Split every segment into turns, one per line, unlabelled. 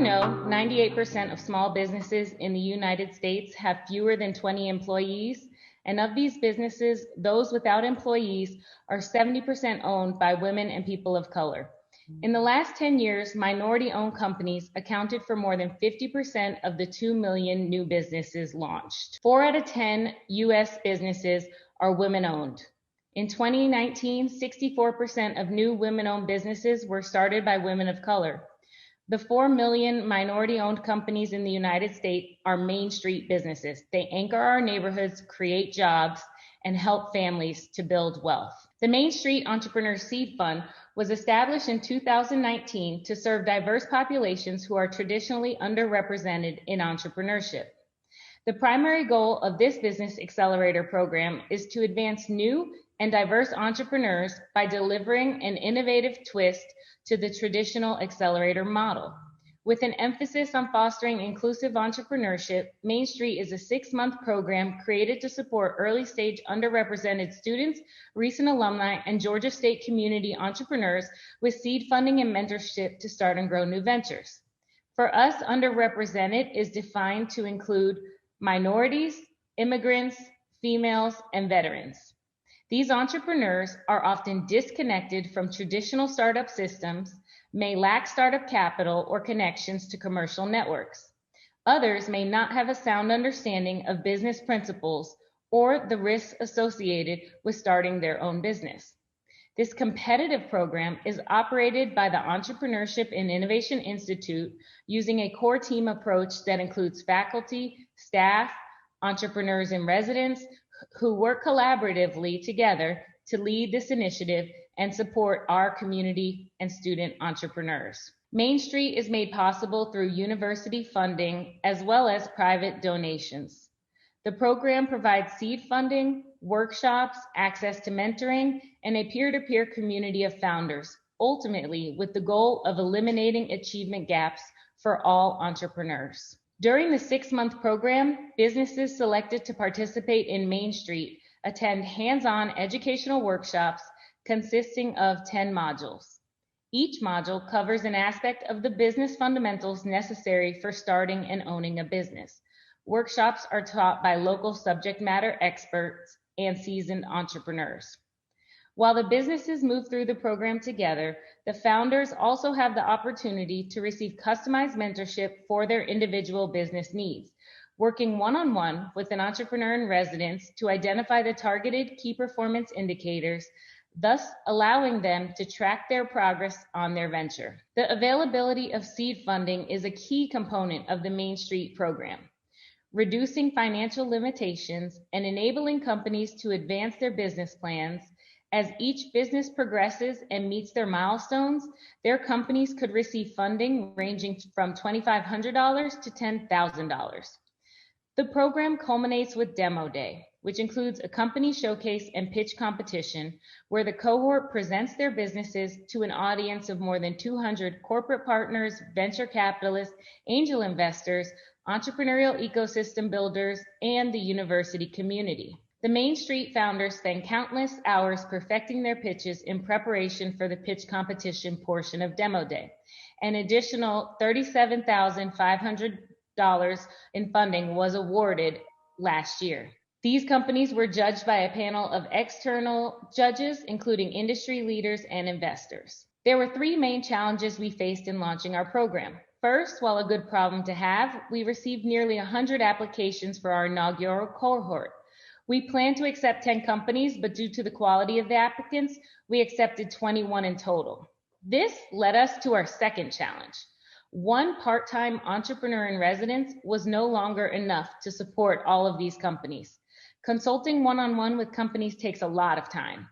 know, 98% of small businesses in the United States have fewer than 20 employees, and of these businesses, those without employees are 70% owned by women and people of color. In the last 10 years, minority-owned companies accounted for more than 50% of the 2 million new businesses launched. 4 out of 10 U.S. businesses are women-owned. In 2019, 64% of new women-owned businesses were started by women of color. The 4 million minority-owned companies in the United States are Main Street businesses. They anchor our neighborhoods, create jobs, and help families to build wealth. The Main Street Entrepreneur Seed Fund was established in 2019 to serve diverse populations who are traditionally underrepresented in entrepreneurship. The primary goal of this business accelerator program is to advance new and diverse entrepreneurs by delivering an innovative twist to the traditional accelerator model. With an emphasis on fostering inclusive entrepreneurship, Main Street is a 6-month program created to support early-stage underrepresented students, recent alumni, and Georgia State community entrepreneurs with seed funding and mentorship to start and grow new ventures. For us, underrepresented is defined to include minorities, immigrants, females, and veterans. These entrepreneurs are often disconnected from traditional startup systems, may lack startup capital or connections to commercial networks. Others may not have a sound understanding of business principles or the risks associated with starting their own business. This competitive program is operated by the Entrepreneurship and Innovation Institute using a core team approach that includes faculty, staff, entrepreneurs in residence who work collaboratively together to lead this initiative and support our community and student entrepreneurs. Main Street is made possible through university funding as well as private donations. The program provides seed funding, workshops, access to mentoring, and a peer-to-peer community of founders, ultimately with the goal of eliminating achievement gaps for all entrepreneurs. During the 6-month program, businesses selected to participate in Main Street attend hands-on educational workshops consisting of 10 modules. Each module covers an aspect of the business fundamentals necessary for starting and owning a business. Workshops are taught by local subject matter experts and seasoned entrepreneurs. While the businesses move through the program together, the founders also have the opportunity to receive customized mentorship for their individual business needs, working one-on-one with an entrepreneur in residence to identify the targeted key performance indicators, thus allowing them to track their progress on their venture. The availability of seed funding is a key component of the Main Street program, reducing financial limitations and enabling companies to advance their business plans. As each business progresses and meets their milestones, their companies could receive funding ranging from $2,500 to $10,000. The program culminates with Demo Day, which includes a company showcase and pitch competition where the cohort presents their businesses to an audience of more than 200 corporate partners, venture capitalists, angel investors, entrepreneurial ecosystem builders, and the university community. The Main Street founders spend countless hours perfecting their pitches in preparation for the pitch competition portion of Demo Day. An additional $37,500 in funding was awarded last year. These companies were judged by a panel of external judges, including industry leaders and investors. There were 3 main challenges we faced in launching our program. First, while a good problem to have, we received nearly 100 applications for our inaugural cohort. We planned to accept 10 companies, but due to the quality of the applicants, we accepted 21 in total. This led us to our second challenge. One part-time entrepreneur in residence was no longer enough to support all of these companies. Consulting one-on-one with companies takes a lot of time.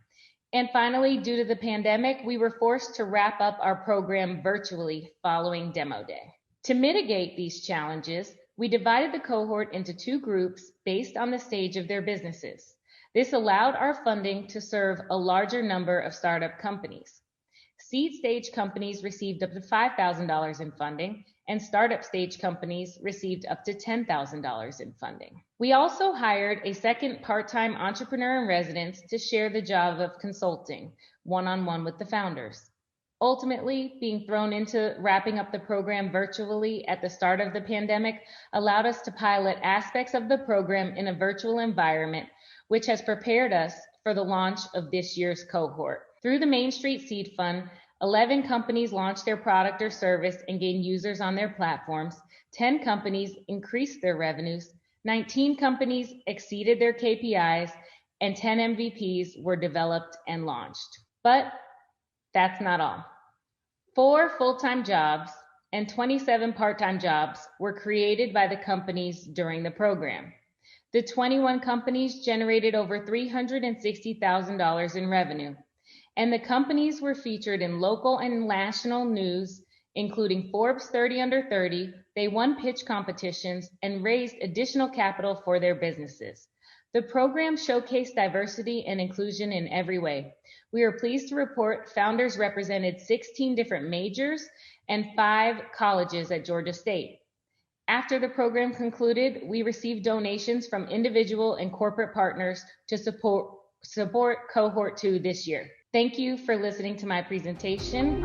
And finally, due to the pandemic, we were forced to wrap up our program virtually following Demo Day. To mitigate these challenges, we divided the cohort into 2 groups based on the stage of their businesses. This allowed our funding to serve a larger number of startup companies. Seed stage companies received up to $5,000 in funding, and startup stage companies received up to $10,000 in funding. We also hired a second part-time entrepreneur in residence to share the job of consulting one-on-one with the founders. Ultimately, being thrown into wrapping up the program virtually at the start of the pandemic allowed us to pilot aspects of the program in a virtual environment, which has prepared us for the launch of this year's cohort. Through the Main Street Seed Fund, 11 companies launched their product or service and gained users on their platforms. 10 companies increased their revenues. 19 companies exceeded their KPIs, and 10 MVPs were developed and launched. But that's not all. 4 full-time jobs and 27 part-time jobs were created by the companies during the program. The 21 companies generated over $360,000 in revenue, and the companies were featured in local and national news, including Forbes 30 Under 30. They won pitch competitions and raised additional capital for their businesses. The program showcased diversity and inclusion in every way. We are pleased to report founders represented 16 different majors and 5 colleges at Georgia State. After the program concluded, we received donations from individual and corporate partners to support Cohort 2 this year. Thank you for listening to my presentation.